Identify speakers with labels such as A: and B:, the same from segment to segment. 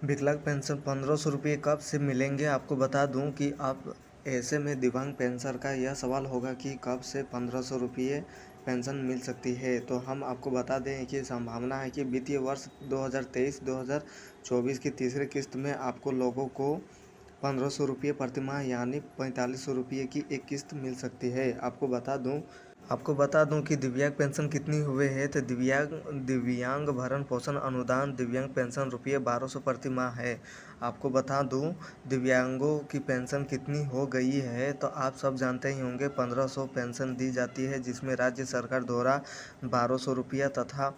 A: विकलांग पेंशन 1500 रुपये कब से मिलेंगे? आपको बता दूं कि आप ऐसे में दिव्यांग पेंशन का यह सवाल होगा कि कब से 1500 रुपये पेंशन मिल सकती है। तो हम आपको बता दें कि संभावना है कि वित्तीय वर्ष 2023-2024 की तीसरी किस्त में आपको लोगों को 1500 रुपये प्रतिमाह यानी 4500 रुपये की एक किस्त मिल सकती है। आपको बता दूं कि दिव्यांग पेंशन कितनी हुए है। तो दिव्यांग भरण पोषण अनुदान दिव्यांग पेंशन रुपये 1200 प्रति माह है। आपको बता दूं दिव्यांगों की पेंशन कितनी हो गई है। तो आप सब जानते ही होंगे 1500 पेंशन दी जाती है, जिसमें राज्य सरकार द्वारा 1200 रुपया तथा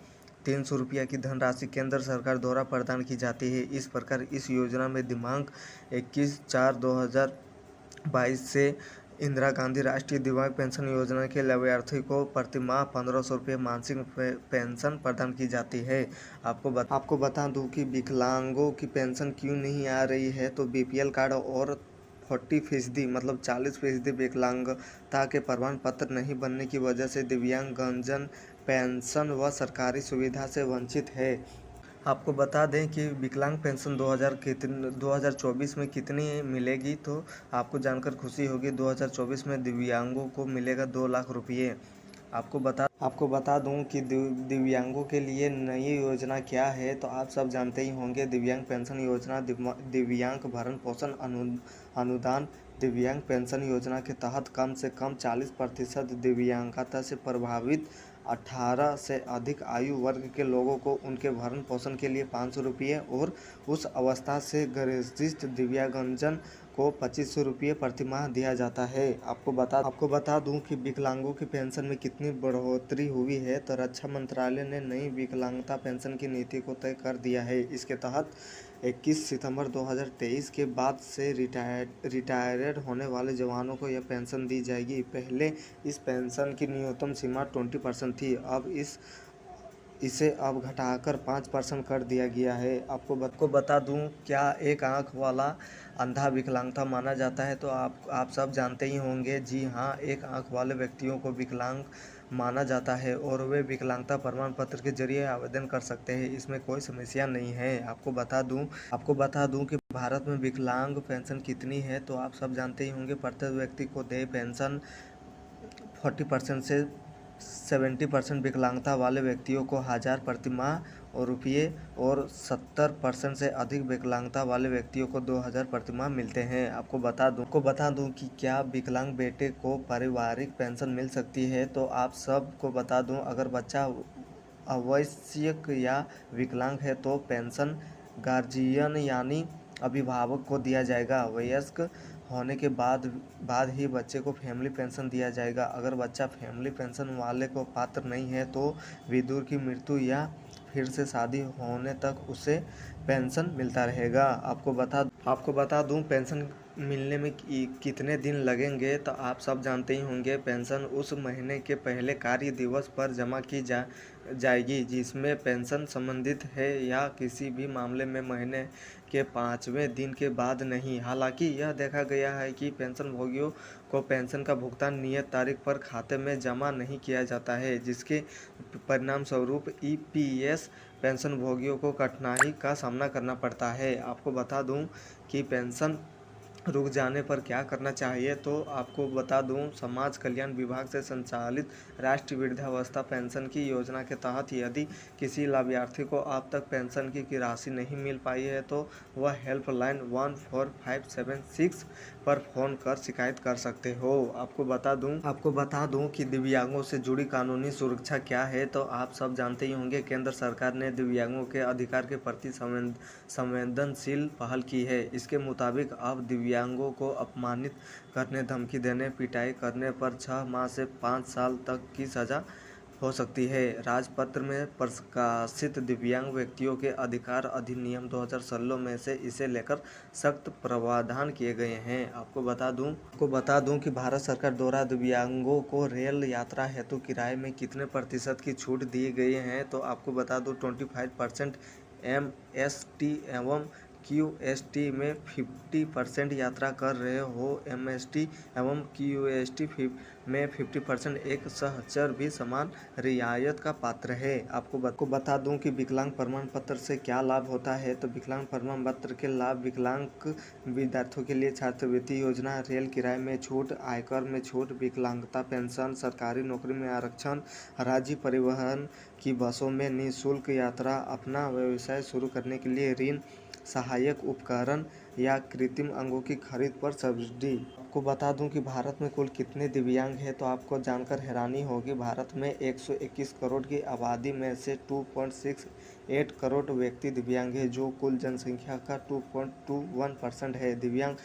A: 300 रुपया की धनराशि केंद्र सरकार द्वारा प्रदान की जाती है। इस प्रकार इस योजना में दिनांक 21/4/2022 से इंदिरा गांधी राष्ट्रीय दिव्यांग पेंशन योजना के लाभार्थी को प्रतिमाह 1500 रुपये मासिक पेंशन प्रदान की जाती है। आपको बता दूं कि विकलांगों की पेंशन क्यों नहीं आ रही है। तो बीपीएल कार्ड और 40% मतलब 40% विकलांगता के प्रमाण पत्र नहीं बनने की वजह से दिव्यांगजन पेंशन व सरकारी सुविधा से वंचित है। आपको बता दें कि विकलांग पेंशन 2024 में कितनी मिलेगी। तो आपको जानकर खुशी होगी, 2024 में दिव्यांगों को मिलेगा 2 लाख रुपये। आपको बता दूं कि दिव्यांगों के लिए नई योजना क्या है। तो आप सब जानते ही होंगे, दिव्यांग पेंशन योजना दिव्यांग भरण पोषण अनुदान दिव्यांग पेंशन योजना के तहत कम से कम 40% दिव्यांगता से प्रभावित 18 से अधिक आयु वर्ग के लोगों को उनके भरण पोषण के लिए 500 रुपये और उस अवस्था से ग्रसित दिव्यांगजन को 2500 रुपये प्रतिमाह दिया जाता है। आपको बता दूं कि विकलांगों की पेंशन में कितनी बढ़ोतरी हुई है। तो रक्षा मंत्रालय ने नई विकलांगता पेंशन की नीति को तय कर दिया है। इसके तहत 21 सितंबर 2023 के बाद से रिटायर्ड होने वाले जवानों को यह पेंशन दी जाएगी। पहले इस पेंशन की न्यूनतम सीमा 20% थी, इसे अब घटाकर 5% कर दिया गया है। आपको बता दूं, क्या एक आंख वाला अंधा विकलांगता माना जाता है। तो आप सब जानते ही होंगे, जी हाँ, एक आंख वाले व्यक्तियों को विकलांग माना जाता है और वे विकलांगता प्रमाण पत्र के जरिए आवेदन कर सकते हैं। इसमें कोई समस्या नहीं है। आपको बता दूं कि भारत में विकलांग पेंशन कितनी है। तो आप सब जानते ही होंगे, प्रत्येक व्यक्ति को देय पेंशन 40% से 70% विकलांगता वाले व्यक्तियों को 1000 प्रति माह और रुपये और 70% से अधिक विकलांगता वाले व्यक्तियों को 2000 प्रति माह मिलते हैं। आपको बता दूं कि क्या विकलांग बेटे को पारिवारिक पेंशन मिल सकती है। तो आप सबको बता दूं, अगर बच्चा अवश्यक या विकलांग है तो पेंशन गार्जियन यानी अभिभावक को दिया जाएगा। वयस्क होने के बाद ही बच्चे को फैमिली पेंशन दिया जाएगा। अगर बच्चा फैमिली पेंशन वाले को पात्र नहीं है तो विधवा की मृत्यु या फिर से शादी होने तक उसे पेंशन मिलता रहेगा। आपको बता दूं पेंशन मिलने में कितने दिन लगेंगे। तो आप सब जानते ही होंगे, पेंशन उस महीने के पहले कार्य दिवस पर जमा की जाएगी जिसमें पेंशन संबंधित है, या किसी भी मामले में महीने के 5वें दिन के बाद नहीं। हालांकि यह देखा गया है कि पेंशनभोगियों को पेंशन का भुगतान नियत तारीख पर खाते में जमा नहीं किया जाता है, जिसके परिणामस्वरूप ईपीएस पेंशनभोगियों को कठिनाई का सामना करना पड़ता है। आपको बता दूं कि पेंशन रुक जाने पर क्या करना चाहिए। तो आपको बता दूं, समाज कल्याण विभाग से संचालित राष्ट्रीय वृद्धावस्था पेंशन की योजना के तहत यदि किसी लाभार्थी को अब तक पेंशन की राशि नहीं मिल पाई है तो वह हेल्पलाइन 14576 पर फ़ोन कर शिकायत कर सकते हो। आपको बता दूं कि दिव्यांगों से जुड़ी कानूनी सुरक्षा क्या है। तो आप सब जानते ही होंगे, केंद्र सरकार ने दिव्यांगों के अधिकार के प्रति संवेदनशील पहल की है। इसके मुताबिक अब दिव्यांगों को अपमानित करने, धमकी देने, पिटाई करने पर 6 माह से 5 साल तक की सजा हो सकती है। राजपत्र में प्रकाशित दिव्यांग व्यक्तियों के अधिकार अधिनियम 2016 में से इसे लेकर सख्त प्रावधान किए गए हैं। आपको बता दूं कि भारत सरकार द्वारा दिव्यांगों को रेल यात्रा हेतु किराए में कितने प्रतिशत की छूट दी गई है। तो आपको बता दूं 25% एमएसटी एवं क्यूएसटी में 50% यात्रा कर रहे हो, एमएसटी एवं क्यूएसटी में 50% एक सहचर भी समान रियायत का पात्र है। आपको बता दूं कि विकलांग प्रमाण पत्र से क्या लाभ होता है। तो विकलांग प्रमाण पत्र के लाभ: विकलांग विद्यार्थियों के लिए छात्रवृत्ति योजना, रेल किराए में छूट, आयकर में छूट, विकलांगता पेंशन, सरकारी नौकरी में आरक्षण, राज्य परिवहन की बसों में निःशुल्क यात्रा, अपना व्यवसाय शुरू करने के लिए ऋण, सहायक उपकरण या कृत्रिम अंगों की खरीद पर सब्सिडी। आपको बता दूं कि भारत में कुल कितने दिव्यांग हैं। तो आपको जानकर हैरानी होगी, भारत में 121 करोड़ की आबादी में से 2.68 करोड़ व्यक्ति दिव्यांग हैं, जो कुल जनसंख्या का 2.21% है। दिव्यांग